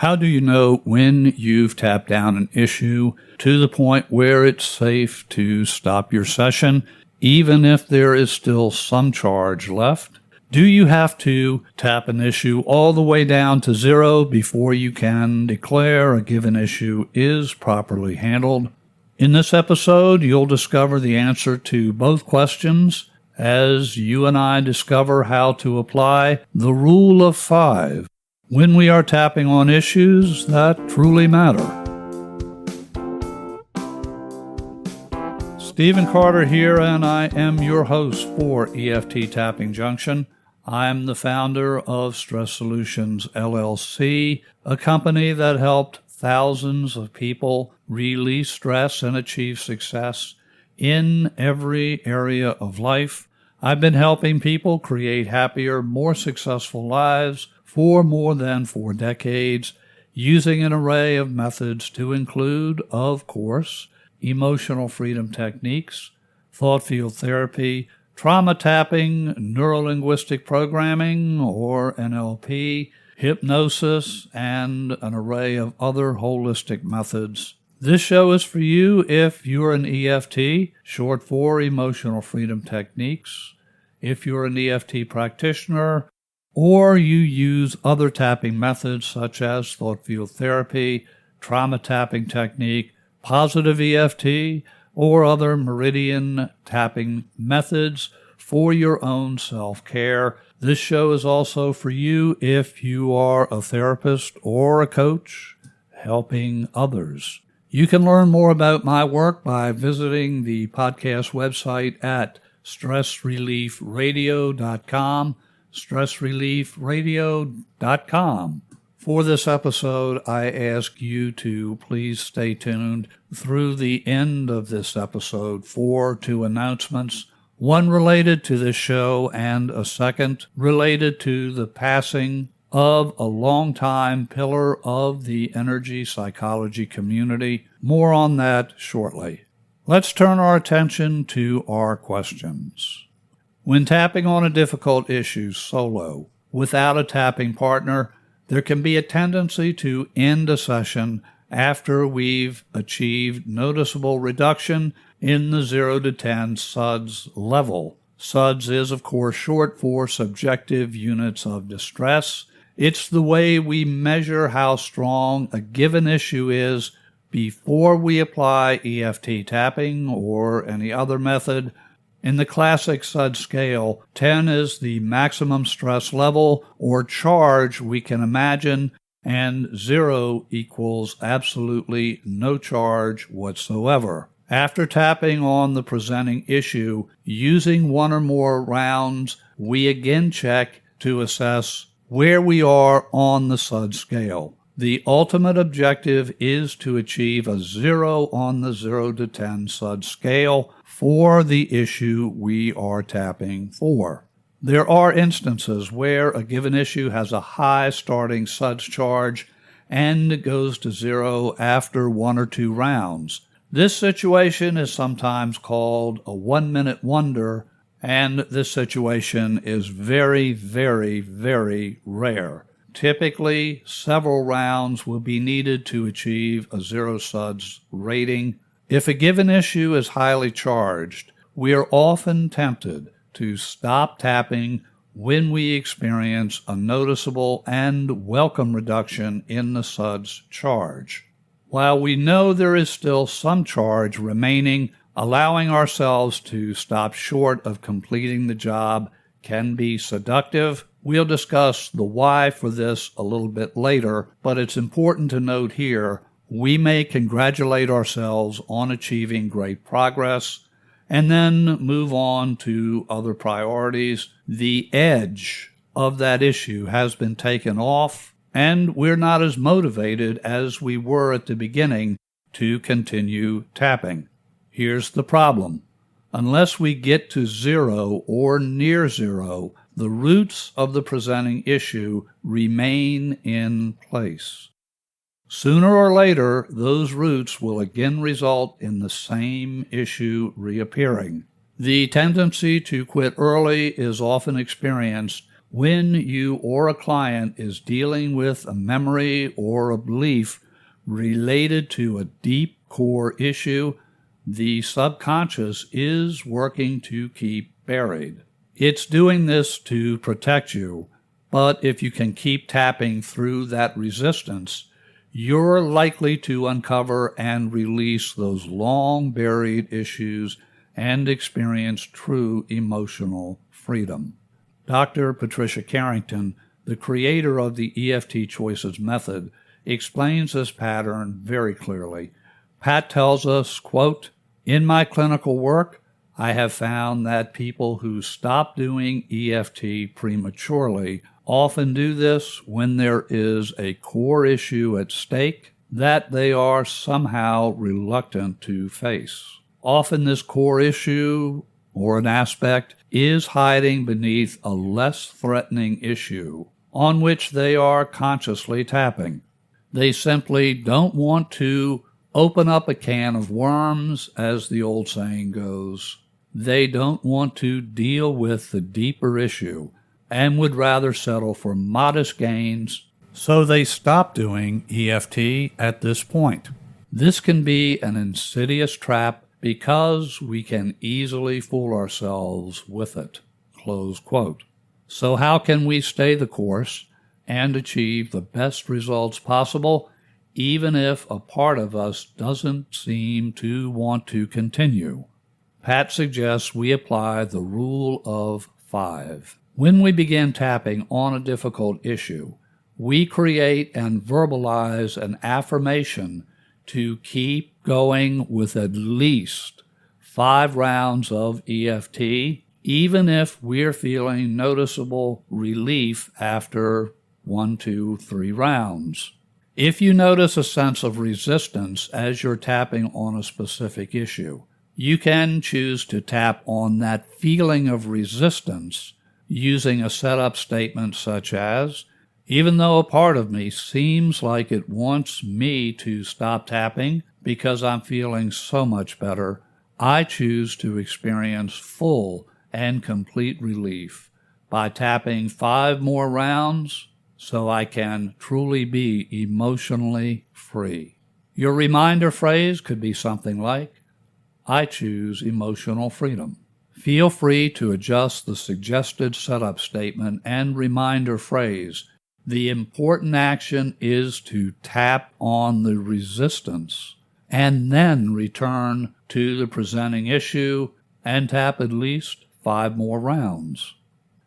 How do you know when you've tapped down an issue to the point where it's safe to stop your session, even if there is still some charge left? Do you have to tap an issue all the way down to zero before you can declare a given issue is properly handled? In this episode, you'll discover the answer to both questions as you and I discover how to apply the rule of 5 when we are tapping on issues that truly matter. Stephen Carter here, and I am your host for EFT Tapping Junction. I'm the founder of Stress Solutions, LLC, a company that helped thousands of people release stress and achieve success in every area of life. I've been helping people create happier, more successful lives for more than 4 decades, using an array of methods to include, of course, emotional freedom techniques, thought field therapy, trauma tapping, neuro-linguistic programming, or NLP, hypnosis, and an array of other holistic methods. This show is for you if you're an EFT, short for Emotional Freedom Techniques, if you're an EFT practitioner, or you use other tapping methods such as thought field therapy, trauma tapping technique, positive EFT, or other meridian tapping methods for your own self-care. This show is also for you if you are a therapist or a coach helping others. You can learn more about my work by visiting the podcast website at stressreliefradio.com, stressreliefradio.com. For this episode, I ask you to please stay tuned through the end of this episode for 2 announcements, one related to this show and a second related to the passing of a longtime pillar of the energy psychology community. More on that shortly. Let's turn our attention to our questions. When tapping on a difficult issue solo, without a tapping partner, there can be a tendency to end a session after we've achieved noticeable reduction in the 0 to 10 SUDS level. SUDS is, of course, short for subjective units of distress. It's the way we measure how strong a given issue is before we apply EFT tapping or any other method. In the classic SUD scale, 10 is the maximum stress level or charge we can imagine, and 0 equals absolutely no charge whatsoever. After tapping on the presenting issue, using 1 or more rounds, we again check to assess where we are on the SUD scale. The ultimate objective is to achieve a 0 on the 0 to 10 SUD scale for the issue we are tapping for. There are instances where a given issue has a high starting SUDS charge and goes to 0 after 1 or 2 rounds. This situation is sometimes called a 1-minute wonder, and this situation is very, very, very rare. Typically, several rounds will be needed to achieve a 0 SUDS rating. If a given issue is highly charged, we are often tempted to stop tapping when we experience a noticeable and welcome reduction in the SUDS charge. While we know there is still some charge remaining, allowing ourselves to stop short of completing the job can be seductive. We'll discuss the why for this a little bit later, but it's important to note here, we may congratulate ourselves on achieving great progress and then move on to other priorities. The edge of that issue has been taken off, and we're not as motivated as we were at the beginning to continue tapping. Here's the problem. Unless we get to 0 or near 0, the roots of the presenting issue remain in place. Sooner or later, those roots will again result in the same issue reappearing. The tendency to quit early is often experienced When you or a client is dealing with a memory or a belief related to a deep core issue, the subconscious is working to keep buried. It's doing this to protect you, but if you can keep tapping through that resistance, you're likely to uncover and release those long-buried issues and experience true emotional freedom. Dr. Patricia Carrington, the creator of the EFT Choices method, explains this pattern very clearly. Pat tells us, quote, "In my clinical work, I have found that people who stop doing EFT prematurely often do this when there is a core issue at stake that they are somehow reluctant to face. Often this core issue or an aspect is hiding beneath a less threatening issue on which they are consciously tapping. They simply don't want to open up a can of worms, as the old saying goes. They don't want to deal with the deeper issue and would rather settle for modest gains, so they stop doing EFT at this point. This can be an insidious trap because we can easily fool ourselves with it." Close quote. So how can we stay the course and achieve the best results possible, even if a part of us doesn't seem to want to continue? Pat suggests we apply the rule of 5. When we begin tapping on a difficult issue, we create and verbalize an affirmation to keep going with at least 5 rounds of EFT, even if we're feeling noticeable relief after 1, 2, 3 rounds. If you notice a sense of resistance as you're tapping on a specific issue, you can choose to tap on that feeling of resistance using a setup statement such as, "Even though a part of me seems like it wants me to stop tapping because I'm feeling so much better, I choose to experience full and complete relief by tapping 5 more rounds so I can truly be emotionally free." Your reminder phrase could be something like, "I choose emotional freedom." Feel free to adjust the suggested setup statement and reminder phrase. The important action is to tap on the resistance and then return to the presenting issue and tap at least 5 more rounds.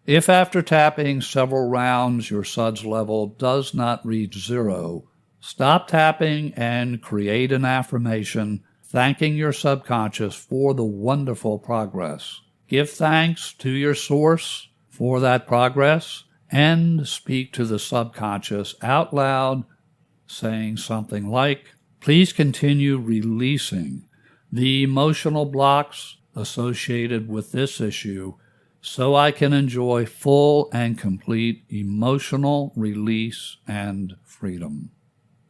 If after tapping several rounds your SUDS level does not reach 0, stop tapping and create an affirmation thanking your subconscious for the wonderful progress. Give thanks to your source for that progress and speak to the subconscious out loud, saying something like, "Please continue releasing the emotional blocks associated with this issue so I can enjoy full and complete emotional release and freedom."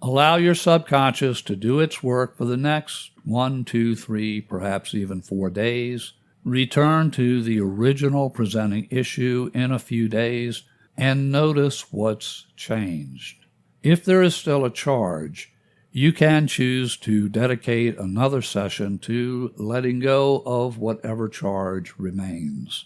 Allow your subconscious to do its work for the next 1, 2, 3, perhaps even 4 days. Return to the original presenting issue in a few days and notice what's changed. If there is still a charge, you can choose to dedicate another session to letting go of whatever charge remains.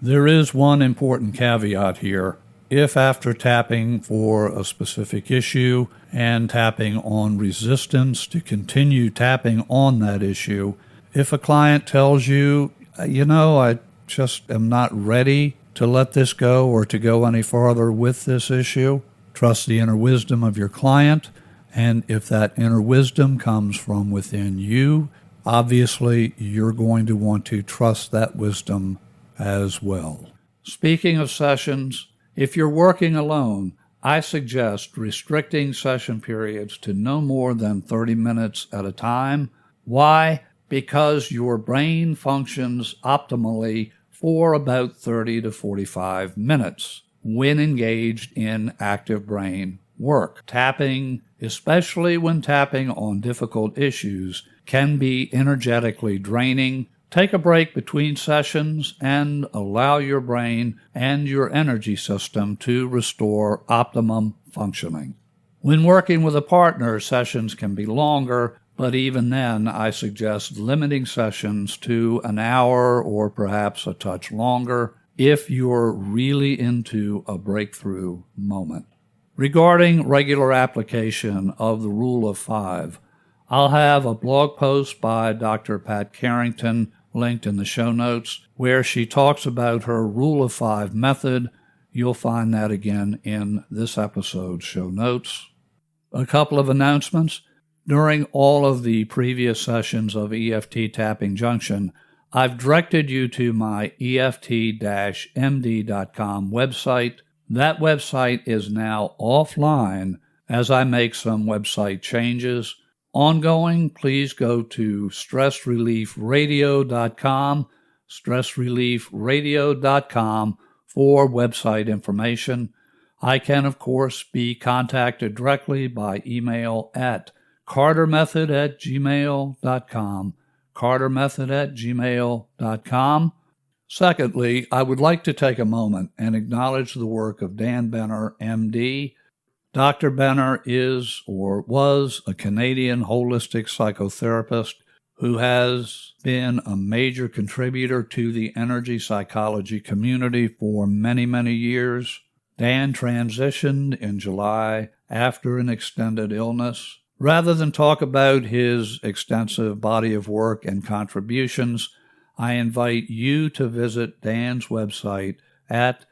There is one important caveat here. If after tapping for a specific issue and tapping on resistance to continue tapping on that issue, if a client tells you, I just am not ready to let this go or to go any farther with this issue, trust the inner wisdom of your client. And if that inner wisdom comes from within you, obviously you're going to want to trust that wisdom as well. Speaking of sessions, if you're working alone, I suggest restricting session periods to no more than 30 minutes at a time. Why? Because your brain functions optimally for about 30 to 45 minutes when engaged in active brain work. Tapping, especially when tapping on difficult issues, can be energetically draining, Take a break between sessions and allow your brain and your energy system to restore optimum functioning. When working with a partner, sessions can be longer, but even then, I suggest limiting sessions to an hour or perhaps a touch longer if you're really into a breakthrough moment. Regarding regular application of the Rule of 5, I'll have a blog post by Dr. Pat Carrington linked in the show notes where she talks about her Rule of 5 method. You'll find that again in this episode's show notes. A couple of announcements. During all of the previous sessions of EFT Tapping Junction, I've directed you to my EFT-MD.com website. That website is now offline as I make some website changes. Ongoing, please go to stressreliefradio.com, stressreliefradio.com for website information. I can, of course, be contacted directly by email at cartermethod@gmail.com, cartermethod@gmail.com. Secondly, I would like to take a moment and acknowledge the work of Dan Benner, MD. Dr. Benner is or was a Canadian holistic psychotherapist who has been a major contributor to the energy psychology community for many, many years. Dan transitioned in July after an extended illness. Rather than talk about his extensive body of work and contributions, I invite you to visit Dan's website at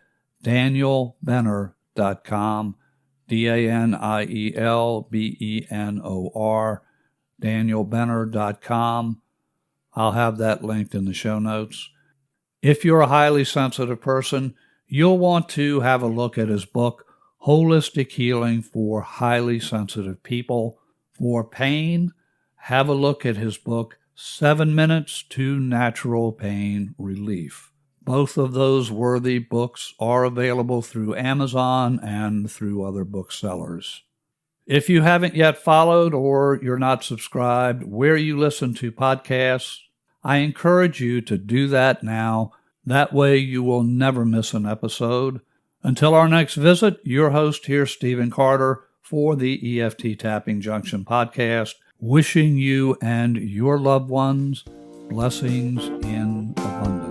danielbenor.com, DANIELBENOR, danielbenor.com. I'll have that linked in the show notes. If you're a highly sensitive person, you'll want to have a look at his book, Holistic Healing for Highly Sensitive People. For pain, have a look at his book, 7 Minutes to Natural Pain Relief. Both of those worthy books are available through Amazon and through other booksellers. If you haven't yet followed or you're not subscribed where you listen to podcasts, I encourage you to do that now. That way you will never miss an episode. Until our next visit, your host here, Stephen Carter, for the EFT Tapping Junction podcast, wishing you and your loved ones blessings in abundance.